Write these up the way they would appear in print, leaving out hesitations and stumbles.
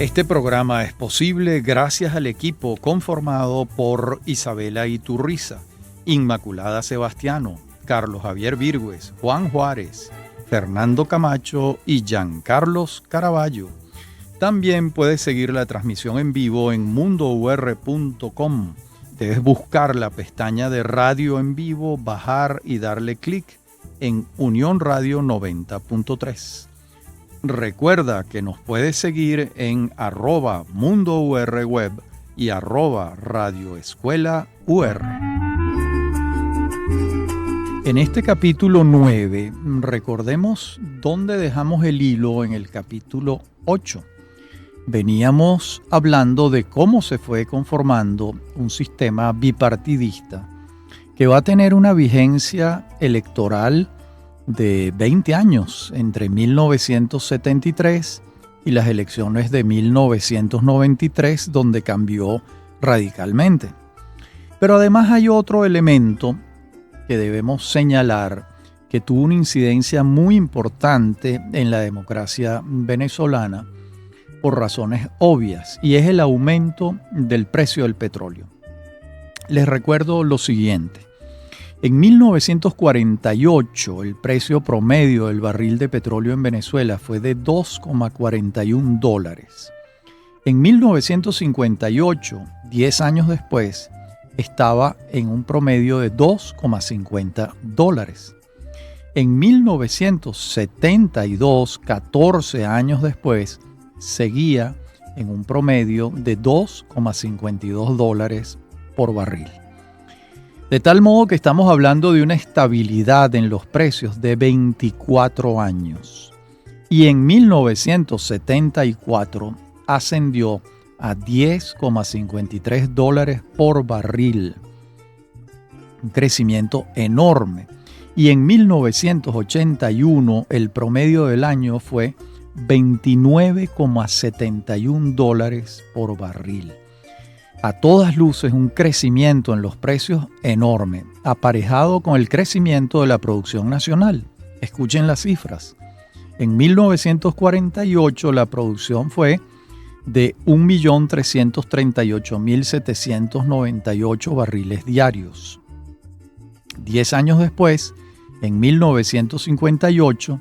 Este programa es posible gracias al equipo conformado por Isabela Iturriza, Inmaculada Sebastiano, Carlos Javier Virgües, Juan Juárez, Fernando Camacho y Giancarlos Caraballo. También puedes seguir la transmisión en vivo en mundour.com. Debes buscar la pestaña de Radio en Vivo, bajar y darle clic en Unión Radio 90.3. Recuerda que nos puedes seguir en @mundourweb y @radioescuelaur. En este capítulo 9, recordemos dónde dejamos el hilo en el capítulo 8. Veníamos hablando de cómo se fue conformando un sistema bipartidista que va a tener una vigencia electoral de 20 años entre 1973 y las elecciones de 1993, donde cambió radicalmente. Pero además hay otro elemento que debemos señalar que tuvo una incidencia muy importante en la democracia venezolana por razones obvias, y es el aumento del precio del petróleo. Les recuerdo lo siguiente. En 1948, el precio promedio del barril de petróleo en Venezuela fue de $2,41. En 1958, 10 años después, estaba en un promedio de $2,50. En 1972, 14 años después, seguía en un promedio de $2,52 por barril. De tal modo que estamos hablando de una estabilidad en los precios de 24 años. Y en 1974 ascendió a $10,53 por barril. Un crecimiento enorme. Y en 1981 el promedio del año fue $29,71 por barril. A todas luces un crecimiento en los precios enorme, aparejado con el crecimiento de la producción nacional. Escuchen las cifras. En 1948 la producción fue de 1.338.798 barriles diarios. 10 años después, en 1958,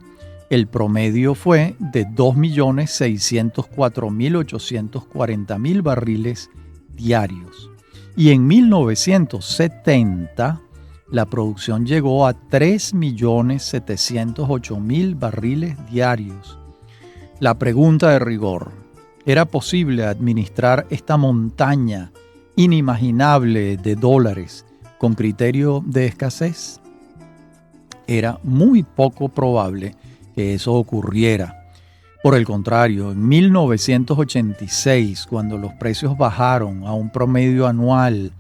el promedio fue de 2.604.840.000 barriles diarios. Y en 1970 la producción llegó a 3.708.000 barriles diarios. La pregunta de rigor: ¿era posible administrar esta montaña inimaginable de dólares con criterio de escasez? Era muy poco probable que eso ocurriera. Por el contrario, en 1986, cuando los precios bajaron a un promedio anual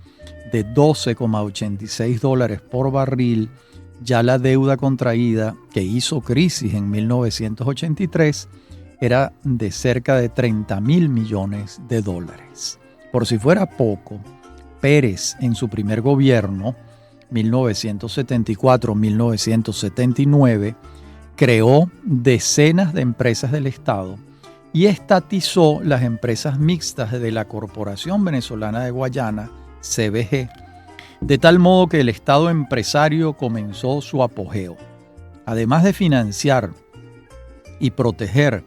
de $12,86 por barril, ya la deuda contraída que hizo crisis en 1983 era de cerca de $30.000 millones. Por si fuera poco, Pérez en su primer gobierno, 1974-1979, creó decenas de empresas del Estado y estatizó las empresas mixtas de la Corporación Venezolana de Guayana, CVG, de tal modo que el Estado empresario comenzó su apogeo. Además de financiar y proteger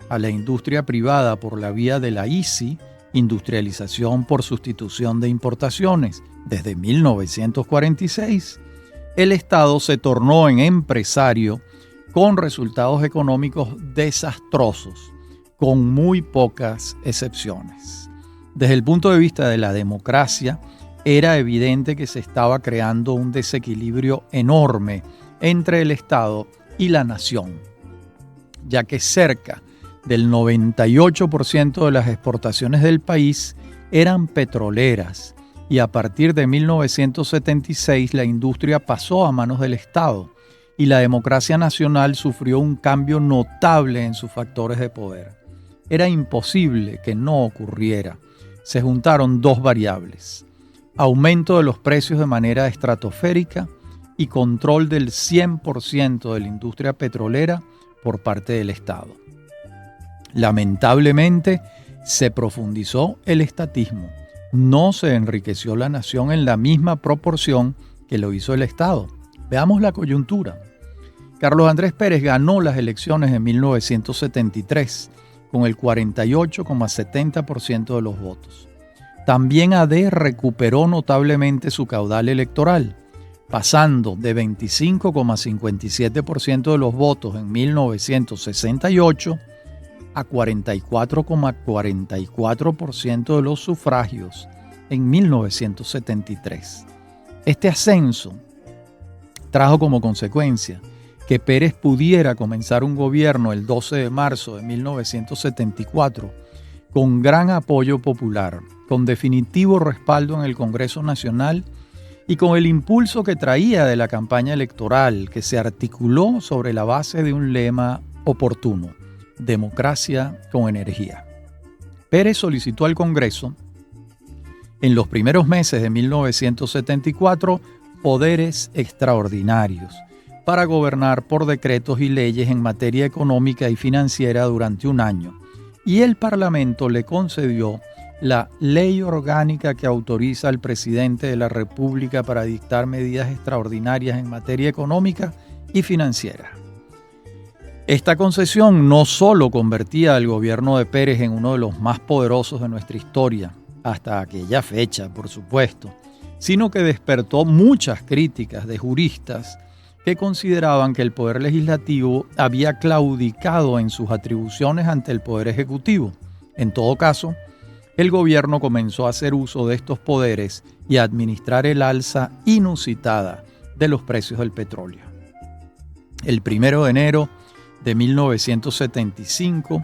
a la industria privada por la vía de la ICI, industrialización por sustitución de importaciones, desde 1946, el Estado se tornó en empresario con resultados económicos desastrosos, con muy pocas excepciones. Desde el punto de vista de la democracia, era evidente que se estaba creando un desequilibrio enorme entre el Estado y la nación, ya que cerca del 98% de las exportaciones del país eran petroleras, y a partir de 1976 la industria pasó a manos del Estado y la democracia nacional sufrió un cambio notable en sus factores de poder. Era imposible que no ocurriera. Se juntaron dos variables: aumento de los precios de manera estratosférica y control del 100% de la industria petrolera por parte del Estado. Lamentablemente, Se profundizó el estatismo. No se enriqueció la nación en la misma proporción que lo hizo el Estado. Veamos la coyuntura. Carlos Andrés Pérez ganó las elecciones en 1973 con el 48,70% de los votos. También AD recuperó notablemente su caudal electoral, pasando de 25,57% de los votos en 1968 a 44,44% de los sufragios en 1973. Este ascenso trajo como consecuencia que Pérez pudiera comenzar un gobierno el 12 de marzo de 1974 con gran apoyo popular, con definitivo respaldo en el Congreso Nacional y con el impulso que traía de la campaña electoral, que se articuló sobre la base de un lema oportuno: democracia con energía. Pérez solicitó al Congreso, en los primeros meses de 1974, poderes extraordinarios para gobernar por decretos y leyes en materia económica y financiera durante un año, y el Parlamento le concedió la ley orgánica que autoriza al presidente de la República para dictar medidas extraordinarias en materia económica y financiera. Esta concesión no solo convertía al gobierno de Pérez en uno de los más poderosos de nuestra historia, hasta aquella fecha, por supuesto, sino que despertó muchas críticas de juristas que consideraban que el Poder Legislativo había claudicado en sus atribuciones ante el Poder Ejecutivo. En todo caso, el gobierno comenzó a hacer uso de estos poderes y a administrar el alza inusitada de los precios del petróleo. El 1 de enero de 1975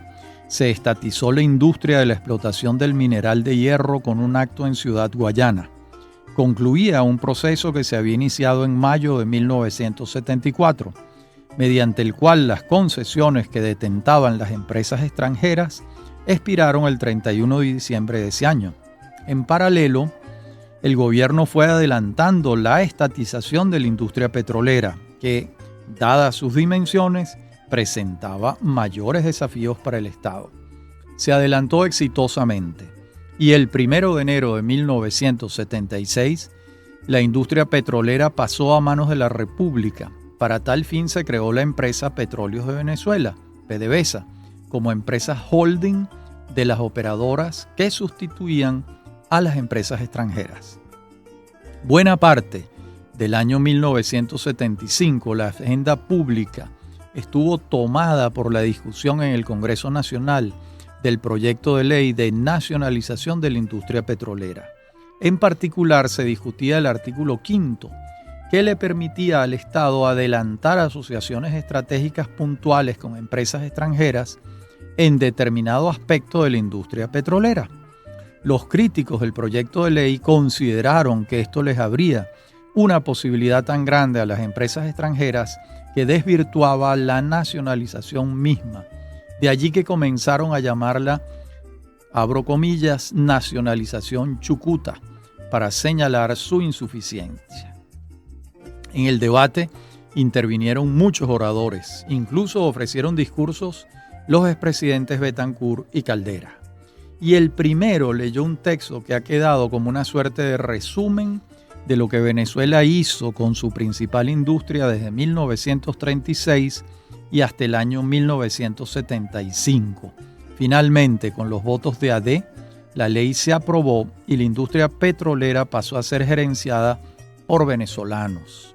se estatizó la industria de la explotación del mineral de hierro con un acto en Ciudad Guayana. Concluía un proceso que se había iniciado en mayo de 1974, mediante el cual las concesiones que detentaban las empresas extranjeras expiraron el 31 de diciembre de ese año. En paralelo, el gobierno fue adelantando la estatización de la industria petrolera, que, dadas sus dimensiones, presentaba mayores desafíos para el Estado. Se adelantó exitosamente, y el 1 de enero de 1976, la industria petrolera pasó a manos de la República. Para tal fin se creó la empresa Petróleos de Venezuela, PDVSA, como empresa holding de las operadoras que sustituían a las empresas extranjeras. Buena parte del año 1975, la agenda pública estuvo tomada por la discusión en el Congreso Nacional del proyecto de ley de nacionalización de la industria petrolera. En particular, se discutía el artículo 5, que le permitía al Estado adelantar asociaciones estratégicas puntuales con empresas extranjeras en determinado aspecto de la industria petrolera. Los críticos del proyecto de ley consideraron que esto les abría una posibilidad tan grande a las empresas extranjeras que desvirtuaba la nacionalización misma. De allí que comenzaron a llamarla, abro comillas, nacionalización chucuta, para señalar su insuficiencia. En el debate intervinieron muchos oradores, incluso ofrecieron discursos los expresidentes Betancur y Caldera. Y el primero leyó un texto que ha quedado como una suerte de resumen de lo que Venezuela hizo con su principal industria desde 1936 y hasta el año 1975. Finalmente, con los votos de AD, la ley se aprobó y la industria petrolera pasó a ser gerenciada por venezolanos.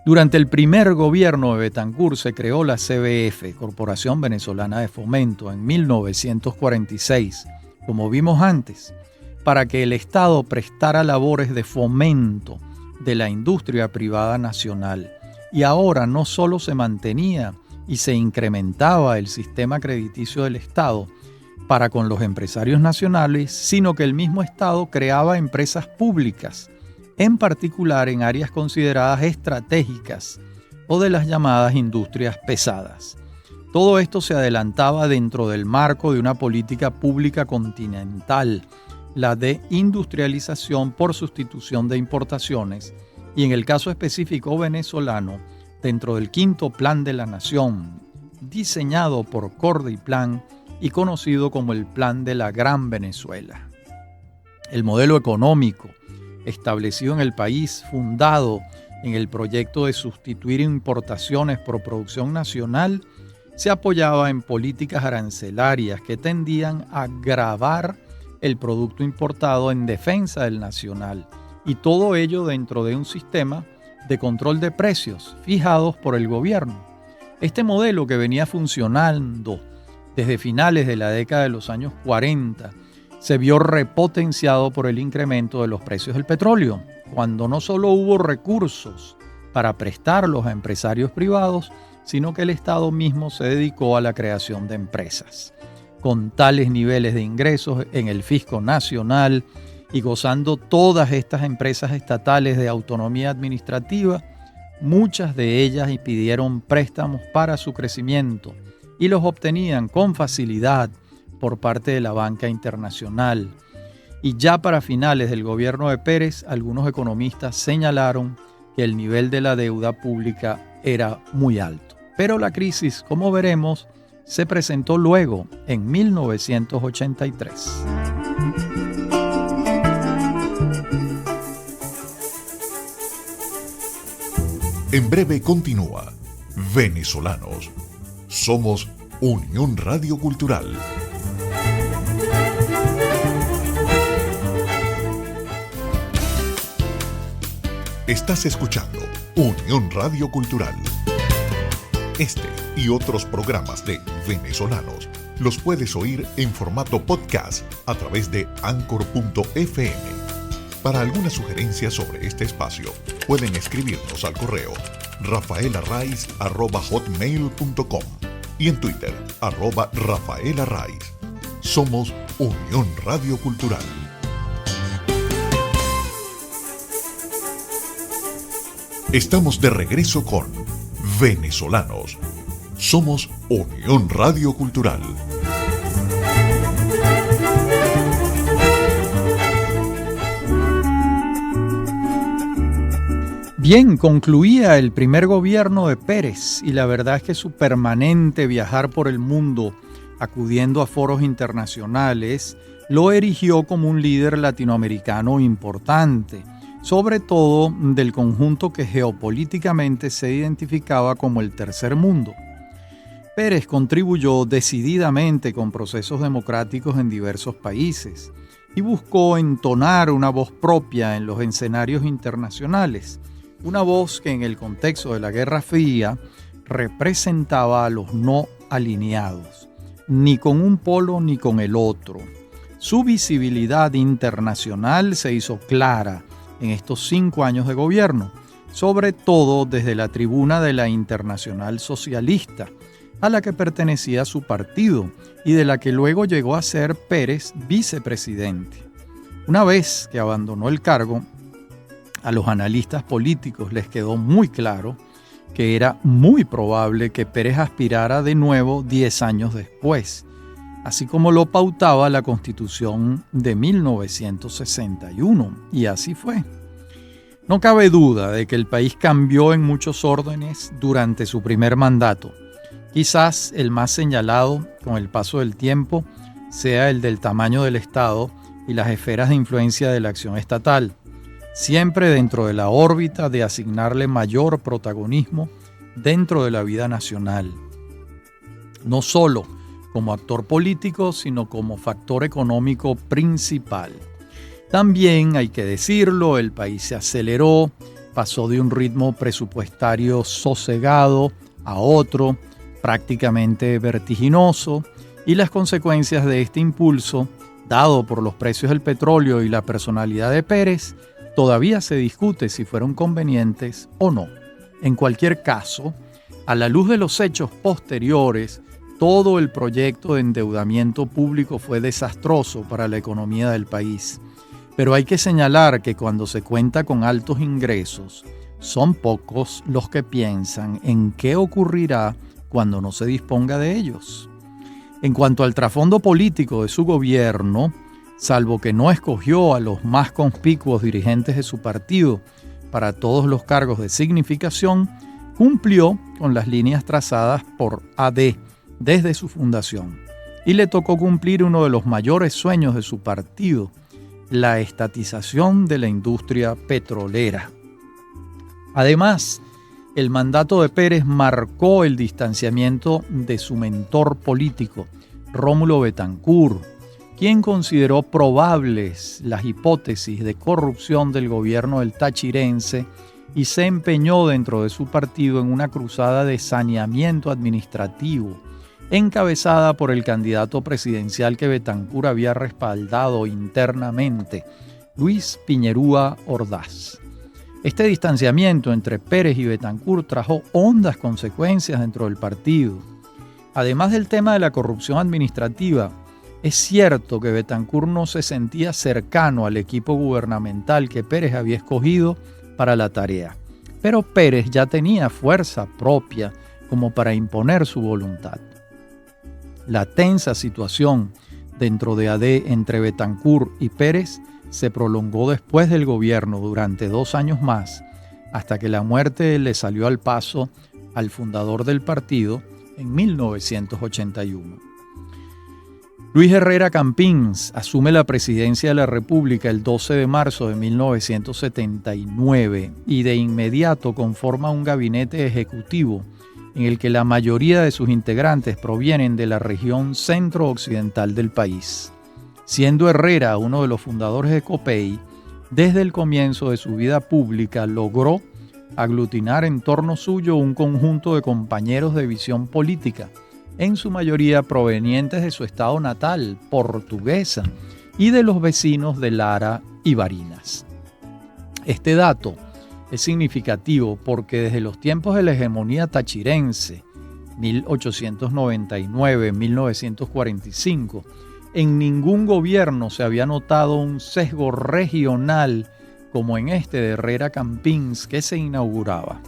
Durante el primer gobierno de Betancur se creó la CBF, Corporación Venezolana de Fomento, en 1946, como vimos antes, para que el Estado prestara labores de fomento de la industria privada nacional. Y ahora no solo se mantenía y se incrementaba el sistema crediticio del Estado para con los empresarios nacionales, sino que el mismo Estado creaba empresas públicas, en particular en áreas consideradas estratégicas o de las llamadas industrias pesadas. Todo esto se adelantaba dentro del marco de una política pública continental, la de industrialización por sustitución de importaciones, y en el caso específico venezolano, dentro del quinto plan de la nación, diseñado por Cordiplan y conocido como el Plan de la Gran Venezuela. El modelo económico establecido en el país, fundado en el proyecto de sustituir importaciones por producción nacional, se apoyaba en políticas arancelarias que tendían a gravar el producto importado en defensa del nacional, y todo ello dentro de un sistema de control de precios fijados por el gobierno. Este modelo, que venía funcionando desde finales de la década de los años 40, se vio repotenciado por el incremento de los precios del petróleo, cuando no solo hubo recursos para prestarlos a empresarios privados, sino que el Estado mismo se dedicó a la creación de empresas. Con tales niveles de ingresos en el fisco nacional y gozando todas estas empresas estatales de autonomía administrativa, muchas de ellas pidieron préstamos para su crecimiento y los obtenían con facilidad por parte de la banca internacional. Y ya para finales del gobierno de Pérez, algunos economistas señalaron que el nivel de la deuda pública era muy alto. Pero la crisis, como veremos, se presentó luego, en 1983. En breve continúa Venezolanos. Somos Unión Radio Cultural. Estás escuchando Unión Radio Cultural. Este y otros programas de Venezolanos los puedes oír en formato podcast a través de Anchor.fm. Para alguna sugerencia sobre este espacio, pueden escribirnos al correo rafaelarraiz@hotmail.com y en Twitter @rafaelarraiz. Somos Unión Radio Cultural. Estamos de regreso con Venezolanos. Somos Unión Radio Cultural. Bien, concluía el primer gobierno de Pérez y la verdad es que su permanente viajar por el mundo acudiendo a foros internacionales lo erigió como un líder latinoamericano importante, sobre todo del conjunto que geopolíticamente se identificaba como el tercer mundo. Pérez contribuyó decididamente con procesos democráticos en diversos países y buscó entonar una voz propia en los escenarios internacionales, una voz que en el contexto de la Guerra Fría representaba a los no alineados, ni con un polo ni con el otro. Su visibilidad internacional se hizo clara en estos 5 años de gobierno, sobre todo desde la tribuna de la Internacional Socialista, a la que pertenecía su partido y de la que luego llegó a ser Pérez vicepresidente. Una vez que abandonó el cargo, a los analistas políticos les quedó muy claro que era muy probable que Pérez aspirara de nuevo 10 años después, así como lo pautaba la Constitución de 1961, y así fue. No cabe duda de que el país cambió en muchos órdenes durante su primer mandato. Quizás el más señalado con el paso del tiempo sea el del tamaño del Estado y las esferas de influencia de la acción estatal, siempre dentro de la órbita de asignarle mayor protagonismo dentro de la vida nacional, no solo como actor político, sino como factor económico principal. También, hay que decirlo, el país se aceleró, pasó de un ritmo presupuestario sosegado a otro, prácticamente vertiginoso, y las consecuencias de este impulso, dado por los precios del petróleo y la personalidad de Pérez, todavía se discute si fueron convenientes o no. En cualquier caso, a la luz de los hechos posteriores, todo el proyecto de endeudamiento público fue desastroso para la economía del país. Pero hay que señalar que cuando se cuenta con altos ingresos, son pocos los que piensan en qué ocurrirá cuando no se disponga de ellos. En cuanto al trasfondo político de su gobierno, salvo que no escogió a los más conspicuos dirigentes de su partido para todos los cargos de significación, cumplió con las líneas trazadas por AD desde su fundación. y le tocó cumplir uno de los mayores sueños de su partido, la estatización de la industria petrolera. Además, el mandato de Pérez marcó el distanciamiento de su mentor político, Rómulo Betancourt, quien consideró probables las hipótesis de corrupción del gobierno del Tachirense y se empeñó dentro de su partido en una cruzada de saneamiento administrativo, encabezada por el candidato presidencial que Betancourt había respaldado internamente, Luis Piñerúa Ordaz. Este distanciamiento entre Pérez y Betancourt trajo hondas consecuencias dentro del partido. Además del tema de la corrupción administrativa, es cierto que Betancourt no se sentía cercano al equipo gubernamental que Pérez había escogido para la tarea, pero Pérez ya tenía fuerza propia como para imponer su voluntad. La tensa situación dentro de AD entre Betancourt y Pérez se prolongó después del gobierno durante 2 años más, hasta que la muerte le salió al paso al fundador del partido en 1981. Luis Herrera Campins asume la presidencia de la República el 12 de marzo de 1979 y de inmediato conforma un gabinete ejecutivo en el que la mayoría de sus integrantes provienen de la región centro-occidental del país. Siendo Herrera uno de los fundadores de COPEI, desde el comienzo de su vida pública logró aglutinar en torno suyo un conjunto de compañeros de visión política, en su mayoría provenientes de su estado natal, Portuguesa, y de los vecinos de Lara y Barinas. Este dato es significativo porque desde los tiempos de la hegemonía tachirense, 1899-1945, en ningún gobierno se había notado un sesgo regional como en este de Herrera Campins que se inauguraba.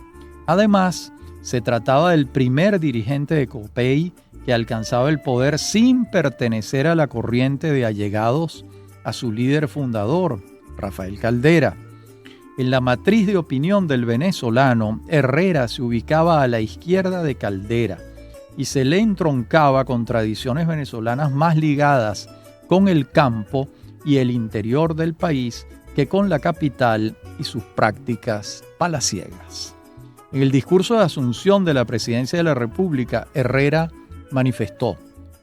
Además, se trataba del primer dirigente de COPEI que alcanzaba el poder sin pertenecer a la corriente de allegados a su líder fundador, Rafael Caldera. En la matriz de opinión del venezolano, Herrera se ubicaba a la izquierda de Caldera y se le entroncaba con tradiciones venezolanas más ligadas con el campo y el interior del país que con la capital y sus prácticas palaciegas. En el discurso de asunción de la presidencia de la República, Herrera manifestó,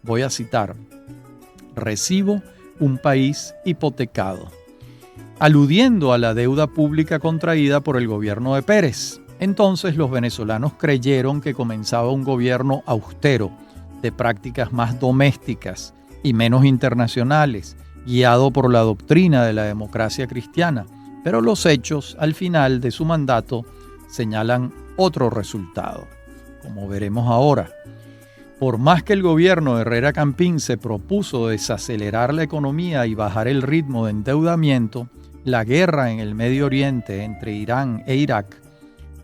voy a citar, «Recibo un país hipotecado», aludiendo a la deuda pública contraída por el gobierno de Pérez. Entonces los venezolanos creyeron que comenzaba un gobierno austero, de prácticas más domésticas y menos internacionales, guiado por la doctrina de la democracia cristiana, pero los hechos al final de su mandato señalan otro resultado, como veremos ahora. Por más que el gobierno de Herrera Campins se propuso desacelerar la economía y bajar el ritmo de endeudamiento, la guerra en el Medio Oriente entre Irán e Irak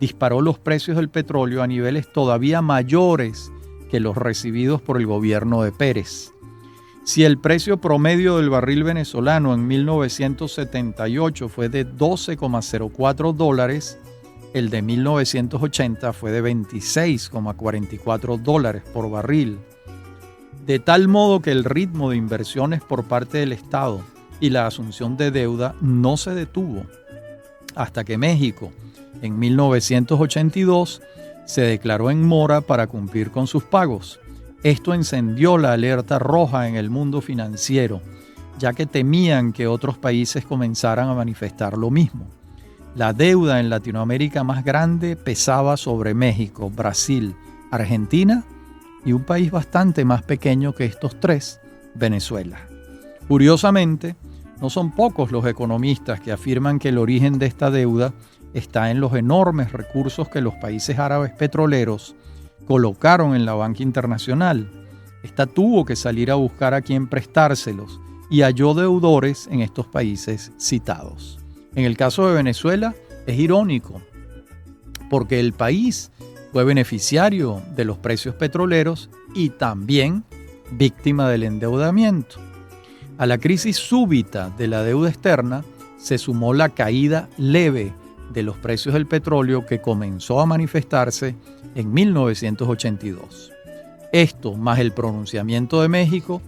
disparó los precios del petróleo a niveles todavía mayores que los recibidos por el gobierno de Pérez. Si el precio promedio del barril venezolano en 1978 fue de $12,04, el de 1980 fue de $26,44 por barril. De tal modo que el ritmo de inversiones por parte del Estado y la asunción de deuda no se detuvo, hasta que México, en 1982, se declaró en mora para cumplir con sus pagos. Esto encendió la alerta roja en el mundo financiero, ya que temían que otros países comenzaran a manifestar lo mismo. La deuda en Latinoamérica más grande pesaba sobre México, Brasil, Argentina y un país bastante más pequeño que estos tres, Venezuela. Curiosamente, no son pocos los economistas que afirman que el origen de esta deuda está en los enormes recursos que los países árabes petroleros colocaron en la banca internacional. Esta tuvo que salir a buscar a quien prestárselos y halló deudores en estos países citados. En el caso de Venezuela es irónico, porque el país fue beneficiario de los precios petroleros y también víctima del endeudamiento. A la crisis súbita de la deuda externa se sumó la caída leve de los precios del petróleo que comenzó a manifestarse en 1982. Esto, más el pronunciamiento de México,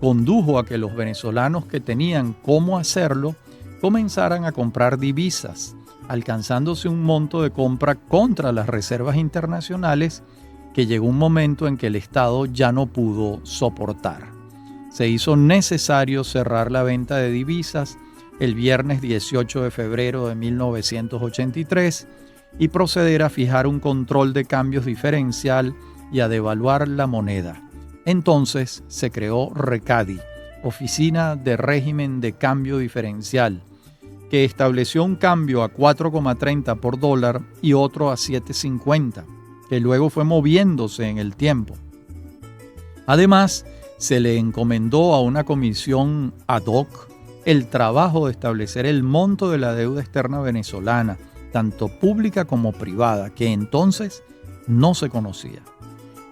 condujo a que los venezolanos que tenían cómo hacerlo comenzaran a comprar divisas, alcanzándose un monto de compra contra las reservas internacionales que llegó un momento en que el Estado ya no pudo soportar. Se hizo necesario cerrar la venta de divisas el viernes 18 de febrero de 1983 y proceder a fijar un control de cambios diferencial y a devaluar la moneda. Entonces se creó RECADI, Oficina de Régimen de Cambio Diferencial, que estableció un cambio a 4,30 por dólar y otro a 7,50, que luego fue moviéndose en el tiempo. Además, se le encomendó a una comisión ad hoc el trabajo de establecer el monto de la deuda externa venezolana, tanto pública como privada, que entonces no se conocía.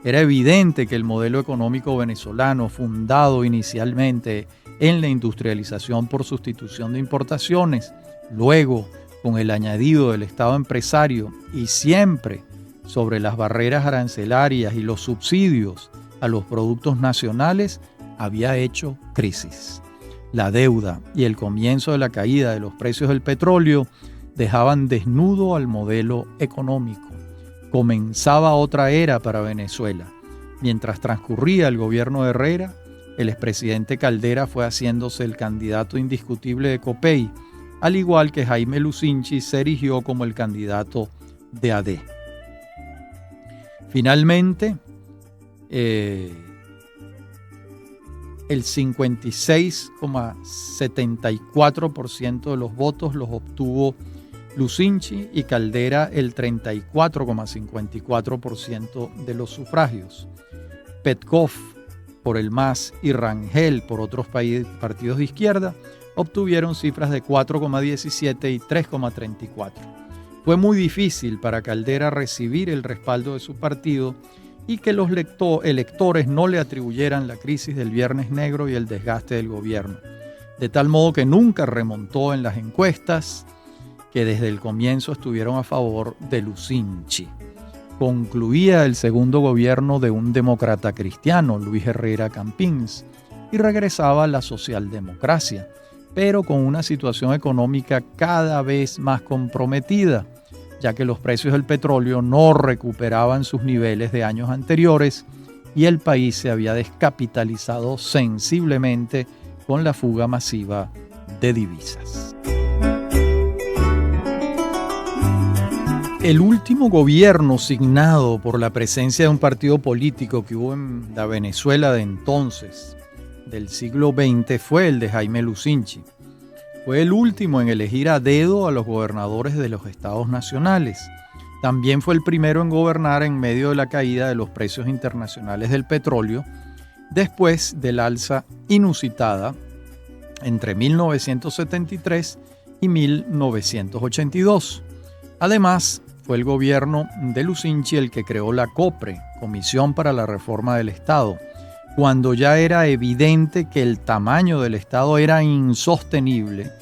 Era evidente que el modelo económico venezolano, fundado inicialmente en la industrialización por sustitución de importaciones, luego con el añadido del Estado empresario y siempre sobre las barreras arancelarias y los subsidios a los productos nacionales, había hecho crisis. La deuda y el comienzo de la caída de los precios del petróleo dejaban desnudo al modelo económico. Comenzaba otra era para Venezuela. Mientras transcurría el gobierno de Herrera, el expresidente Caldera fue haciéndose el candidato indiscutible de Copey, al igual que Jaime Lucinchi se erigió como el candidato de AD. Finalmente, el 56,74% de los votos los obtuvo Lucinchi y Caldera el 34,54% de los sufragios. Petkov por el MAS y Rangel por otros partidos de izquierda obtuvieron cifras de 4,17 y 3,34. Fue muy difícil para Caldera recibir el respaldo de su partido y que los electores no le atribuyeran la crisis del Viernes Negro y el desgaste del gobierno, de tal modo que nunca remontó en las encuestas, que desde el comienzo estuvieron a favor de Lucinchi. Concluía el segundo gobierno de un demócrata cristiano, Luis Herrera Campins, y regresaba a la socialdemocracia, pero con una situación económica cada vez más comprometida, ya que los precios del petróleo no recuperaban sus niveles de años anteriores y el país se había descapitalizado sensiblemente con la fuga masiva de divisas. El último gobierno signado por la presencia de un partido político que hubo en la Venezuela de entonces, del siglo XX, fue el de Jaime Lucinchi. Fue el último en elegir a dedo a los gobernadores de los estados nacionales. También fue el primero en gobernar en medio de la caída de los precios internacionales del petróleo, después del alza inusitada entre 1973 y 1982. Además, fue el gobierno de Lucinchi el que creó la COPRE, Comisión para la Reforma del Estado, cuando ya era evidente que el tamaño del Estado era insostenible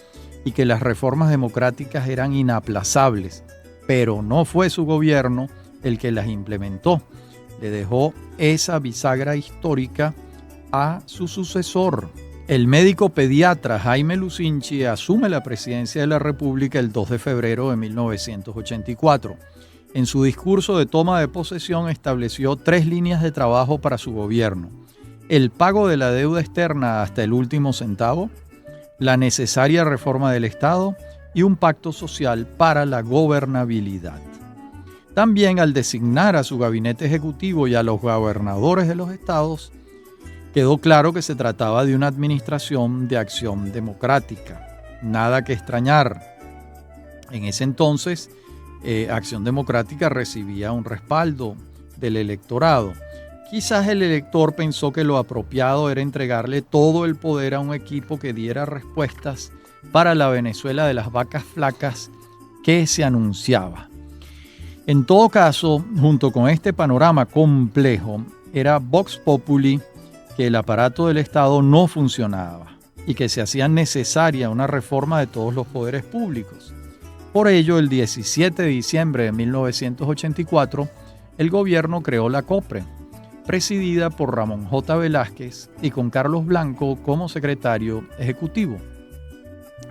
y que las reformas democráticas eran inaplazables, pero no fue su gobierno el que las implementó. Le dejó esa bisagra histórica a su sucesor. El médico pediatra Jaime Lucinchi asume la presidencia de la República el 2 de febrero de 1984. En su discurso de toma de posesión estableció 3 líneas de trabajo para su gobierno: el pago de la deuda externa hasta el último centavo, la necesaria reforma del Estado y un pacto social para la gobernabilidad. También, al designar a su gabinete ejecutivo y a los gobernadores de los estados, quedó claro que se trataba de una administración de acción democrática. Nada que extrañar. En ese entonces, Acción Democrática recibía un respaldo del electorado. Quizás el elector pensó que lo apropiado era entregarle todo el poder a un equipo que diera respuestas para la Venezuela de las vacas flacas que se anunciaba. En todo caso, junto con este panorama complejo, era Vox Populi que el aparato del Estado no funcionaba y que se hacía necesaria una reforma de todos los poderes públicos. Por ello, el 17 de diciembre de 1984, el gobierno creó la COPRE, presidida por Ramón J. Velázquez y con Carlos Blanco como secretario ejecutivo.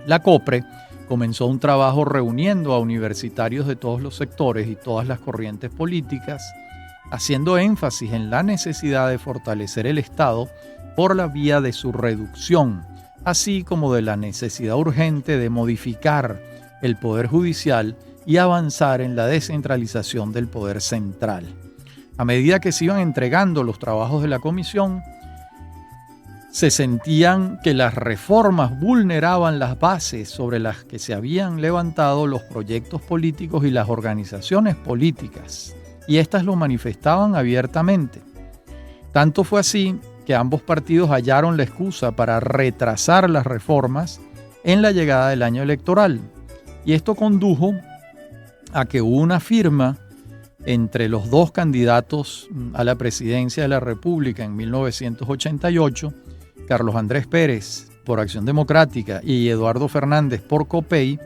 La COPRE comenzó un trabajo reuniendo a universitarios de todos los sectores y todas las corrientes políticas, haciendo énfasis en la necesidad de fortalecer el Estado por la vía de su reducción, así como de la necesidad urgente de modificar el Poder Judicial y avanzar en la descentralización del poder central. A medida que se iban entregando los trabajos de la comisión, se sentían que las reformas vulneraban las bases sobre las que se habían levantado los proyectos políticos y las organizaciones políticas, y éstas lo manifestaban abiertamente. Tanto fue así que ambos partidos hallaron la excusa para retrasar las reformas en la llegada del año electoral, y esto condujo a que hubo una firma entre los dos candidatos a la presidencia de la República en 1988, Carlos Andrés Pérez por Acción Democrática y Eduardo Fernández por COPEI,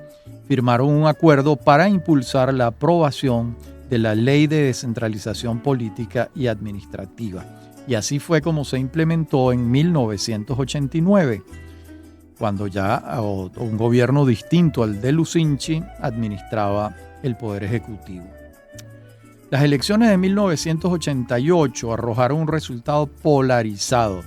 firmaron un acuerdo para impulsar la aprobación de la Ley de Descentralización Política y Administrativa. Y así fue como se implementó en 1989, cuando ya un gobierno distinto al de Lucinchi administraba el Poder Ejecutivo. Las elecciones de 1988 arrojaron un resultado polarizado,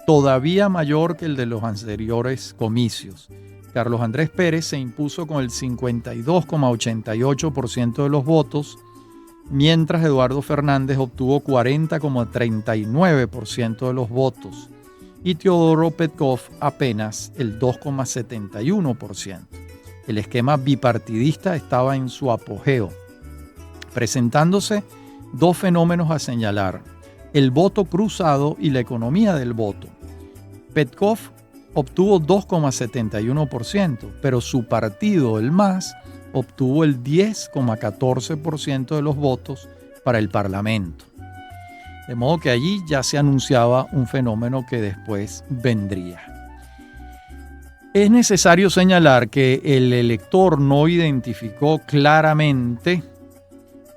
todavía mayor que el de los anteriores comicios. Carlos Andrés Pérez se impuso con el 52,88% de los votos, mientras Eduardo Fernández obtuvo 40,39% de los votos y Teodoro Petkov apenas el 2,71%. El esquema bipartidista estaba en su apogeo, presentándose dos fenómenos a señalar: el voto cruzado y la economía del voto. Petkov obtuvo 2,71%, pero su partido, el MAS, obtuvo el 10,14% de los votos para el Parlamento. De modo que allí ya se anunciaba un fenómeno que después vendría. Es necesario señalar que el elector no identificó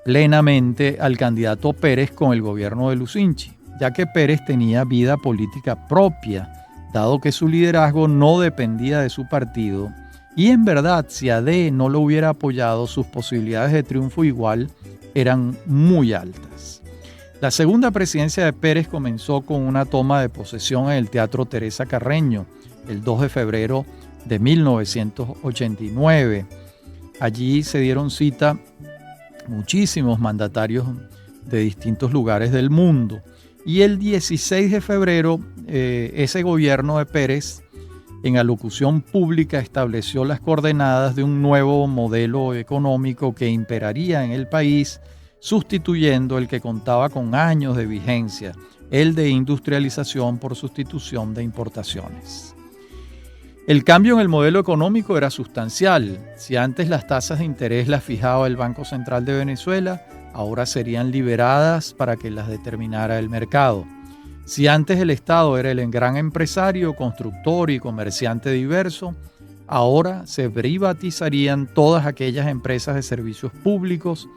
plenamente al candidato Pérez con el gobierno de Lucinchi, ya que Pérez tenía vida política propia, dado que su liderazgo no dependía de su partido, y en verdad, si AD no lo hubiera apoyado, sus posibilidades de triunfo igual eran muy altas. La segunda presidencia de Pérez comenzó con una toma de posesión en el Teatro Teresa Carreño, el 2 de febrero de 1989. Allí se dieron cita muchísimos mandatarios de distintos lugares del mundo. Y el 16 de febrero, ese gobierno de Pérez, en alocución pública, estableció las coordenadas de un nuevo modelo económico que imperaría en el país, sustituyendo el que contaba con años de vigencia, el de industrialización por sustitución de importaciones. El cambio en el modelo económico era sustancial. Si antes las tasas de interés las fijaba el Banco Central de Venezuela, ahora serían liberadas para que las determinara el mercado. Si antes el Estado era el gran empresario, constructor y comerciante diverso, ahora se privatizarían todas aquellas empresas de servicios públicos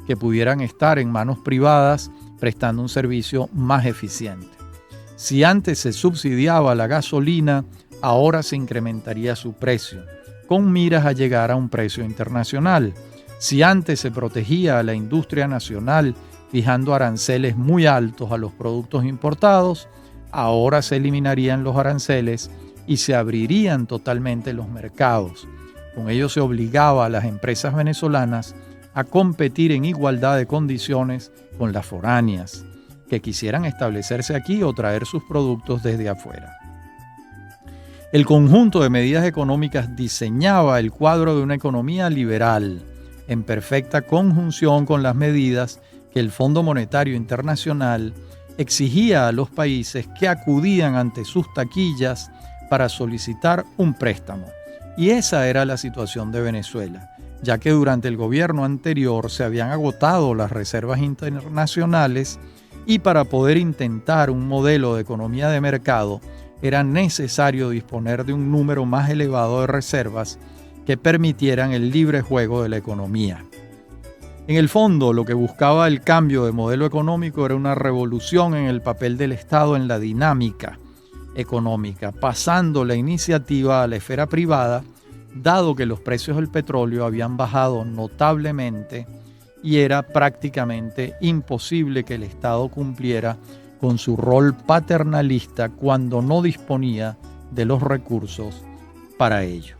que pudieran estar en manos privadas prestando un servicio más eficiente. Si antes se subsidiaba la gasolina, ahora se incrementaría su precio, con miras a llegar a un precio internacional. Si antes se protegía a la industria nacional fijando aranceles muy altos a los productos importados, ahora se eliminarían los aranceles y se abrirían totalmente los mercados. Con ello se obligaba a las empresas venezolanas a competir en igualdad de condiciones con las foráneas, que quisieran establecerse aquí o traer sus productos desde afuera. El conjunto de medidas económicas diseñaba el cuadro de una economía liberal, en perfecta conjunción con las medidas que el Fondo Monetario Internacional exigía a los países que acudían ante sus taquillas para solicitar un préstamo. Y esa era la situación de Venezuela, ya que durante el gobierno anterior se habían agotado las reservas internacionales y para poder intentar un modelo de economía de mercado era necesario disponer de un número más elevado de reservas que permitieran el libre juego de la economía. En el fondo, lo que buscaba el cambio de modelo económico era una revolución en el papel del Estado en la dinámica económica, pasando la iniciativa a la esfera privada, dado que los precios del petróleo habían bajado notablemente y era prácticamente imposible que el Estado cumpliera con su rol paternalista cuando no disponía de los recursos para ello.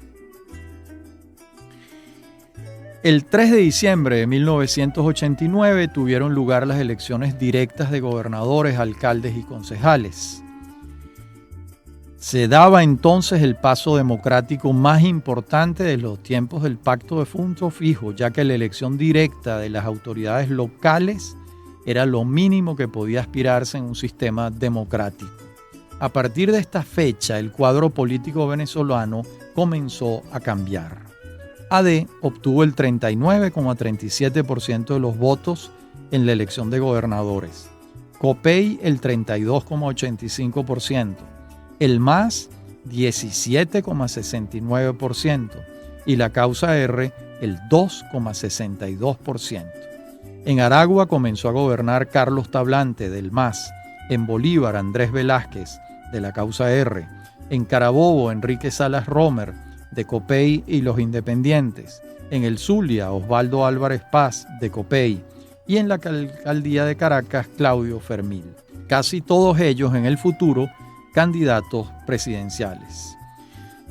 El 3 de diciembre de 1989 tuvieron lugar las elecciones directas de gobernadores, alcaldes y concejales. Se daba entonces el paso democrático más importante de los tiempos del Pacto de Punto Fijo, ya que la elección directa de las autoridades locales era lo mínimo que podía aspirarse en un sistema democrático. A partir de esta fecha, el cuadro político venezolano comenzó a cambiar. AD obtuvo el 39,37% de los votos en la elección de gobernadores, COPEI el 32,85%, el MAS 17,69% y la causa R el 2,62%. En Aragua comenzó a gobernar Carlos Tablante del MAS, en Bolívar Andrés Velázquez de la causa R, en Carabobo Enrique Salas Romer de COPEI y los Independientes, en el Zulia Osvaldo Álvarez Paz de COPEI y en la alcaldía de Caracas Claudio Fermil. Casi todos ellos en el futuro candidatos presidenciales.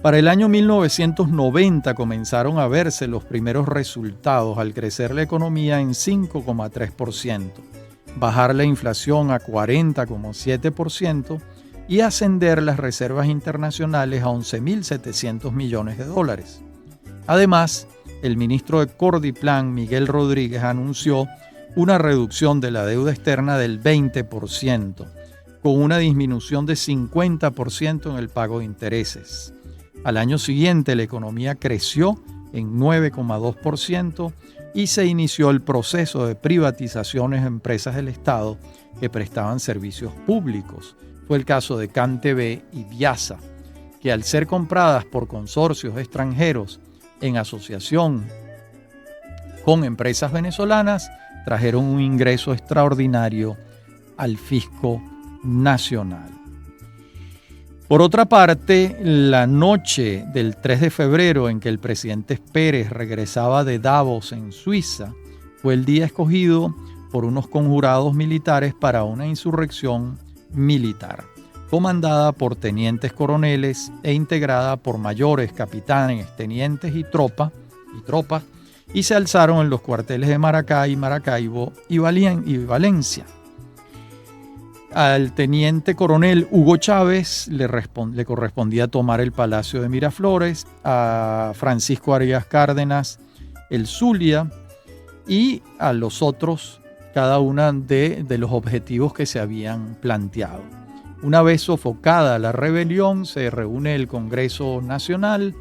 Para el año 1990 comenzaron a verse los primeros resultados al crecer la economía en 5,3%, bajar la inflación a 40,7% y ascender las reservas internacionales a 11.700 millones de dólares. Además, el ministro de Cordiplan, Miguel Rodríguez, anunció una reducción de la deuda externa del 20%, con una disminución de 50% en el pago de intereses. Al año siguiente, la economía creció en 9,2% y se inició el proceso de privatizaciones de empresas del Estado que prestaban servicios públicos. Fue el caso de CanTV y Viasa, que al ser compradas por consorcios extranjeros en asociación con empresas venezolanas, trajeron un ingreso extraordinario al fisco nacional. Por otra parte, la noche del 3 de febrero en que el presidente Pérez regresaba de Davos en Suiza, fue el día escogido por unos conjurados militares para una insurrección militar, comandada por tenientes coroneles e integrada por mayores, capitanes, tenientes y tropas, y se alzaron en los cuarteles de Maracay, Maracaibo y Valencia. Al teniente coronel Hugo Chávez le correspondía tomar el Palacio de Miraflores, a Francisco Arias Cárdenas el Zulia y a los otros cada uno de los objetivos que se habían planteado. Una vez sofocada la rebelión, se reúne el Congreso Nacional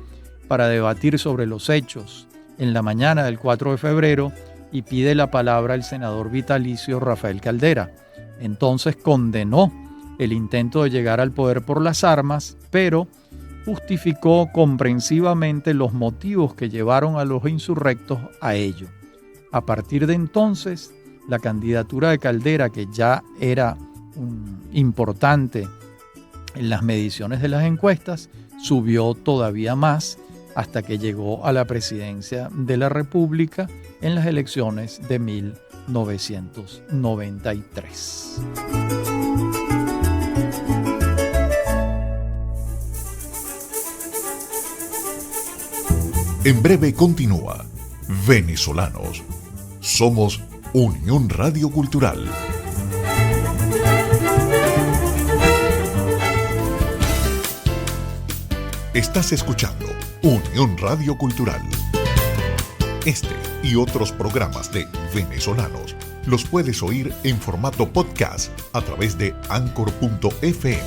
para debatir sobre los hechos en la mañana del 4 de febrero y pide la palabra el senador vitalicio Rafael Caldera. Entonces condenó el intento de llegar al poder por las armas, pero justificó comprensivamente los motivos que llevaron a los insurrectos a ello. A partir de entonces, la candidatura de Caldera, que ya era importante en las mediciones de las encuestas, subió todavía más hasta que llegó a la presidencia de la República en las elecciones de 1993. En breve continúa Venezolanos. Somos Unión Radio Cultural. Estás escuchando Unión Radio Cultural. Este y otros programas de Venezolanos los puedes oír en formato podcast a través de Anchor.fm.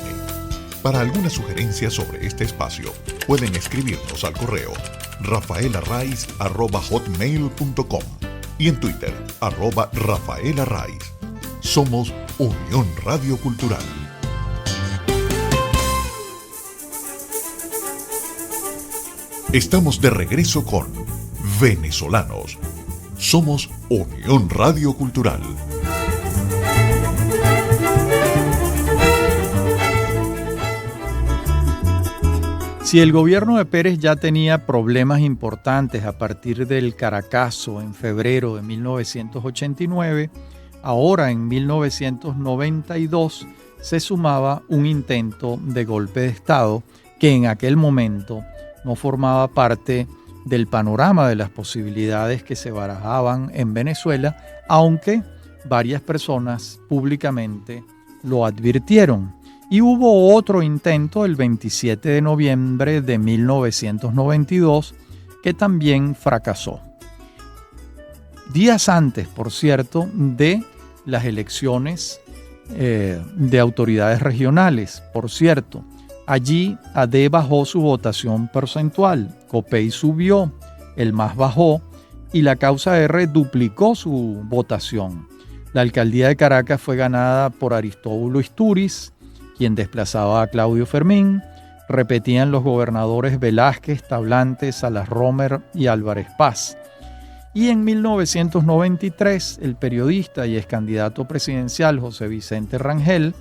Para alguna sugerencia sobre este espacio, pueden escribirnos al correo rafaelarraiz@hotmail.com y en Twitter @rafaelarraiz. Somos Unión Radio Cultural. Estamos de regreso con Venezolanos. Somos Unión Radio Cultural. Si el gobierno de Pérez ya tenía problemas importantes a partir del Caracazo en febrero de 1989, ahora en 1992 se sumaba un intento de golpe de Estado que en aquel momento no formaba parte del panorama de las posibilidades que se barajaban en Venezuela, aunque varias personas públicamente lo advirtieron. Y hubo otro intento el 27 de noviembre de 1992 que también fracasó. Días antes, por cierto, de las elecciones de autoridades regionales. Por cierto, allí AD bajó su votación porcentual, Copey subió, el MAS bajó y la causa R duplicó su votación. La alcaldía de Caracas fue ganada por Aristóbulo Istúriz, quien desplazaba a Claudio Fermín. Repetían los gobernadores Velázquez, Tablante, Salas Romer y Álvarez Paz. Y en 1993, el periodista y ex candidato presidencial José Vicente Rangel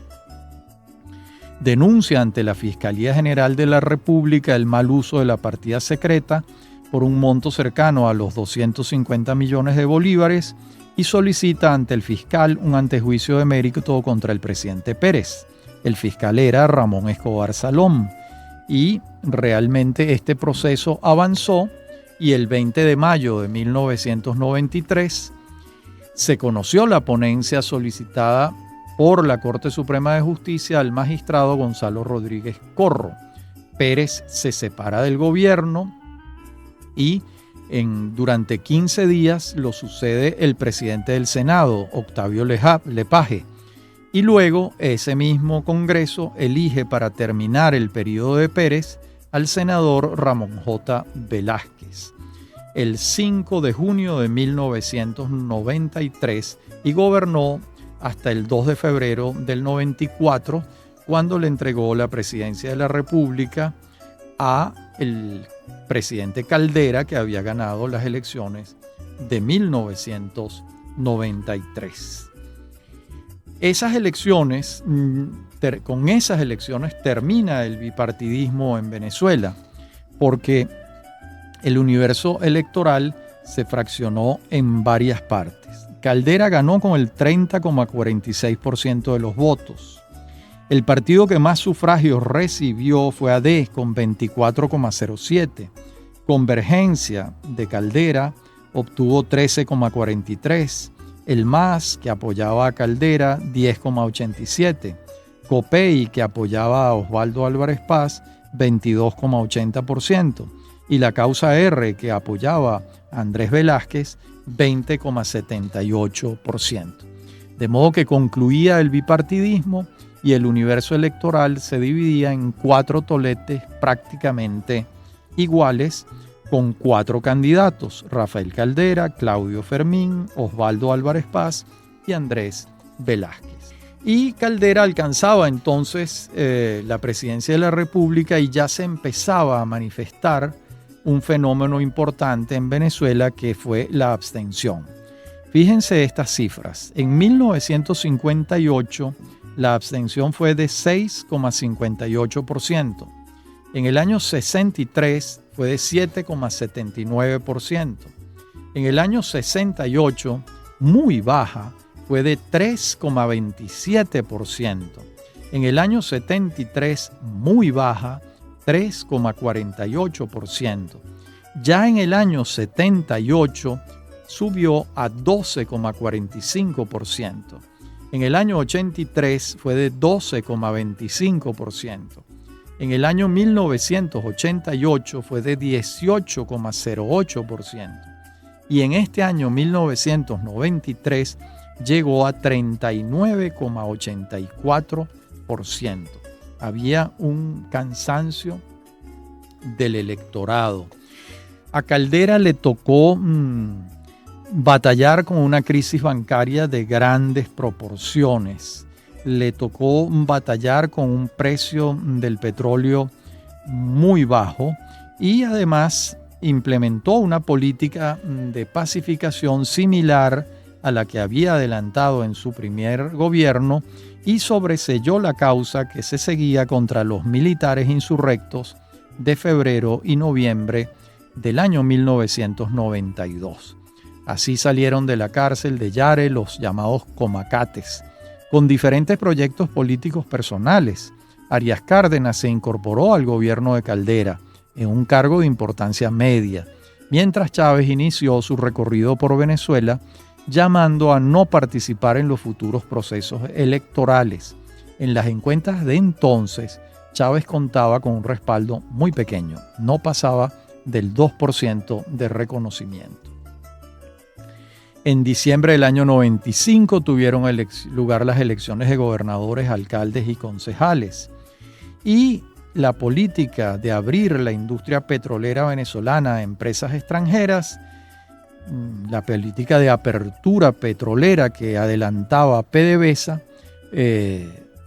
denuncia ante la Fiscalía General de la República el mal uso de la partida secreta por un monto cercano a los 250 millones de bolívares y solicita ante el fiscal un antejuicio de mérito contra el presidente Pérez. El fiscal era Ramón Escobar Salom y realmente este proceso avanzó y el 20 de mayo de 1993 se conoció la ponencia solicitada por la Corte Suprema de Justicia al magistrado Gonzalo Rodríguez Corro. Pérez se separa del gobierno y durante 15 días lo sucede el presidente del Senado, Octavio Lepage. Y luego ese mismo Congreso elige para terminar el periodo de Pérez al senador Ramón J. Velázquez el 5 de junio de 1993 y gobernó hasta el 2 de febrero del 94, cuando le entregó la presidencia de la República a el presidente Caldera, que había ganado las elecciones de 1993. Esas elecciones, con esas elecciones termina el bipartidismo en Venezuela, porque el universo electoral se fraccionó en varias partes. Caldera ganó con el 30,46% de los votos. El partido que más sufragios recibió fue AD con 24,07%. Convergencia de Caldera obtuvo 13,43%. El MAS, que apoyaba a Caldera, 10,87%. Copey, que apoyaba a Osvaldo Álvarez Paz, 22,80%. Y la causa R, que apoyaba a Andrés Velázquez, 20,78%. De modo que concluía el bipartidismo y el universo electoral se dividía en 4 toletes prácticamente iguales, con 4 candidatos: Rafael Caldera, Claudio Fermín, Osvaldo Álvarez Paz y Andrés Velázquez. Y Caldera alcanzaba entonces la presidencia de la República y ya se empezaba a manifestar un fenómeno importante en Venezuela, que fue la abstención. Fíjense estas cifras. En 1958 la abstención fue de 6,58%. En el año 63 fue de 7,79%. En el año 68, muy baja, fue de 3,27%. En el año 73, muy baja, 3,48%. Ya en el año 78 subió a 12,45%. En el año 83 fue de 12,25%. En el año 1988 fue de 18,08%. Y en este año 1993 llegó a 39,84%. Había un cansancio del electorado. A Caldera le tocó batallar con una crisis bancaria de grandes proporciones. Le tocó batallar con un precio del petróleo muy bajo y además implementó una política de pacificación similar a la que había adelantado en su primer gobierno y sobreseyó la causa que se seguía contra los militares insurrectos de febrero y noviembre del año 1992. Así salieron de la cárcel de Yare los llamados comacates, con diferentes proyectos políticos personales. Arias Cárdenas se incorporó al gobierno de Caldera en un cargo de importancia media, mientras Chávez inició su recorrido por Venezuela, llamando a no participar en los futuros procesos electorales. En las encuestas de entonces, Chávez contaba con un respaldo muy pequeño, no pasaba del 2% de reconocimiento. En diciembre del año 95 tuvieron lugar las elecciones de gobernadores, alcaldes y concejales. Y la política de abrir la industria petrolera venezolana a empresas extranjeras, la política de apertura petrolera que adelantaba PDVSA,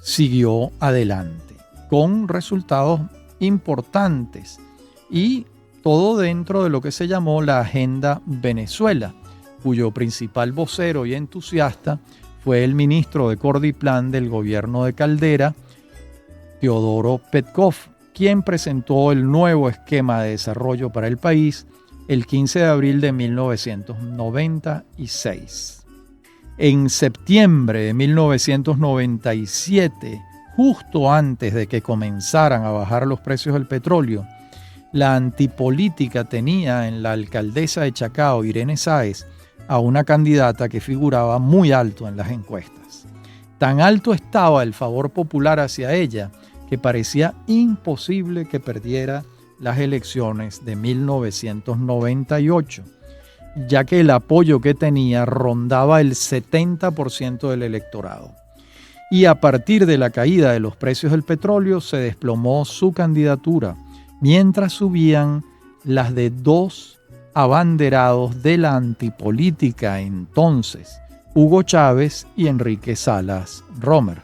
siguió adelante con resultados importantes y todo dentro de lo que se llamó la Agenda Venezuela, cuyo principal vocero y entusiasta fue el ministro de Cordiplan del gobierno de Caldera, Teodoro Petkov, quien presentó el nuevo esquema de desarrollo para el país el 15 de abril de 1996. En septiembre de 1997, justo antes de que comenzaran a bajar los precios del petróleo, la antipolítica tenía en la alcaldesa de Chacao, Irene Sáez, a una candidata que figuraba muy alto en las encuestas. Tan alto estaba el favor popular hacia ella que parecía imposible que perdiera las elecciones de 1998, ya que el apoyo que tenía rondaba el 70% del electorado. Y a partir de la caída de los precios del petróleo se desplomó su candidatura, mientras subían las de dos abanderados de la antipolítica entonces, Hugo Chávez y Enrique Salas Romer.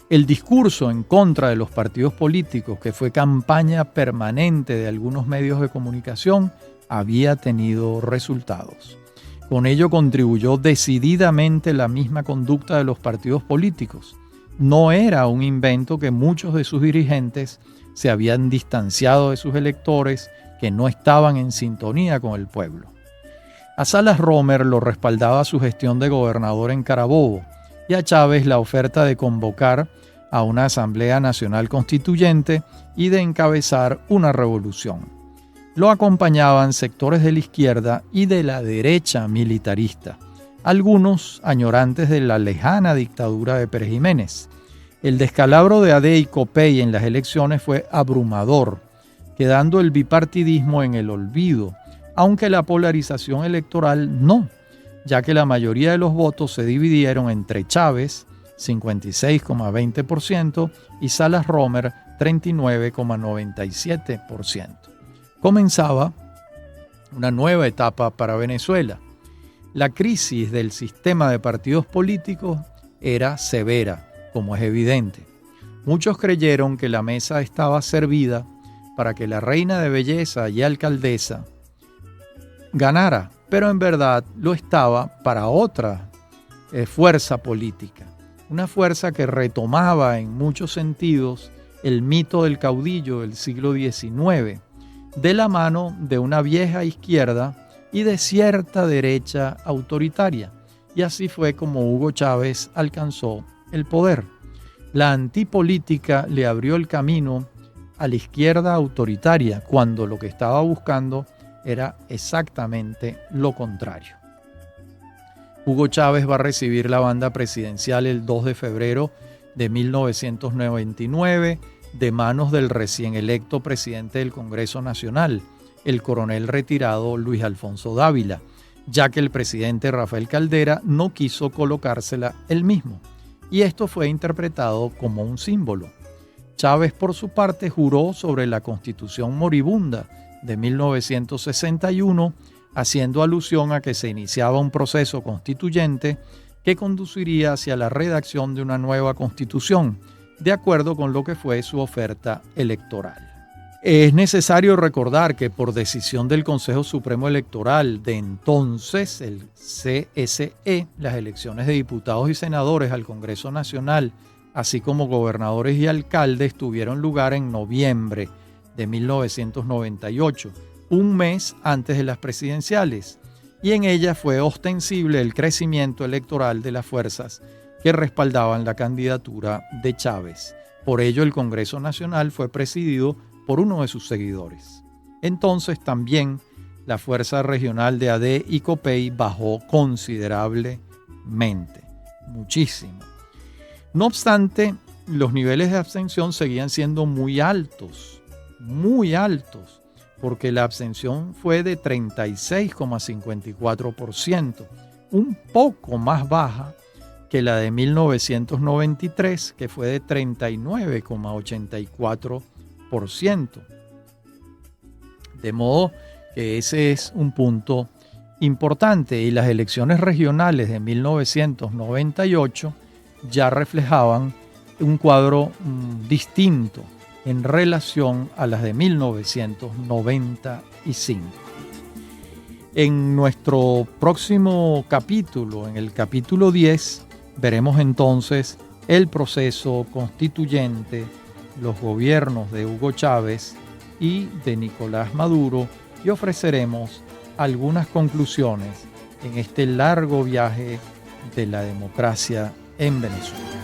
El discurso en contra de los partidos políticos, que fue campaña permanente de algunos medios de comunicación, había tenido resultados. Con ello contribuyó decididamente la misma conducta de los partidos políticos. No era un invento que muchos de sus dirigentes se habían distanciado de sus electores que no estaban en sintonía con el pueblo. A Salas Romer lo respaldaba su gestión de gobernador en Carabobo y a Chávez la oferta de convocar a una Asamblea Nacional Constituyente y de encabezar una revolución. Lo acompañaban sectores de la izquierda y de la derecha militarista, algunos añorantes de la lejana dictadura de Pérez Jiménez. El descalabro de Ade y Copey en las elecciones fue abrumador, quedando el bipartidismo en el olvido, aunque la polarización electoral no, ya que la mayoría de los votos se dividieron entre Chávez, 56,20%, y Salas Romer, 39,97%. Comenzaba una nueva etapa para Venezuela. La crisis del sistema de partidos políticos era severa, como es evidente. Muchos creyeron que la mesa estaba servida para que la reina de belleza y alcaldesa ganara, pero en verdad lo estaba para otra fuerza política. Una fuerza que retomaba en muchos sentidos el mito del caudillo del siglo XIX, de la mano de una vieja izquierda y de cierta derecha autoritaria. Y así fue como Hugo Chávez alcanzó el poder. La antipolítica le abrió el camino a la izquierda autoritaria, cuando lo que estaba buscando era exactamente lo contrario. Hugo Chávez va a recibir la banda presidencial el 2 de febrero de 1999 de manos del recién electo presidente del Congreso Nacional, el coronel retirado Luis Alfonso Dávila, ya que el presidente Rafael Caldera no quiso colocársela él mismo, y esto fue interpretado como un símbolo. Chávez, por su parte, juró sobre la Constitución moribunda de 1961, haciendo alusión a que se iniciaba un proceso constituyente que conduciría hacia la redacción de una nueva constitución, de acuerdo con lo que fue su oferta electoral. Es necesario recordar que por decisión del Consejo Supremo Electoral de entonces, el CSE, las elecciones de diputados y senadores al Congreso Nacional, así como gobernadores y alcaldes, tuvieron lugar en noviembre de 1998, un mes antes de las presidenciales, y en ellas fue ostensible el crecimiento electoral de las fuerzas que respaldaban la candidatura de Chávez. Por ello, el Congreso Nacional fue presidido por uno de sus seguidores. Entonces también la fuerza regional de AD y COPEI bajó considerablemente, muchísimo. No obstante, los niveles de abstención seguían siendo muy altos, porque la abstención fue de 36,54%, un poco más baja que la de 1993, que fue de 39,84%. De modo que ese es un punto importante, y las elecciones regionales de 1998 ya reflejaban un cuadro distinto en relación a las de 1995. En nuestro próximo capítulo, en el capítulo 10, veremos entonces el proceso constituyente, los gobiernos de Hugo Chávez y de Nicolás Maduro, y ofreceremos algunas conclusiones en este largo viaje de la democracia en Venezuela.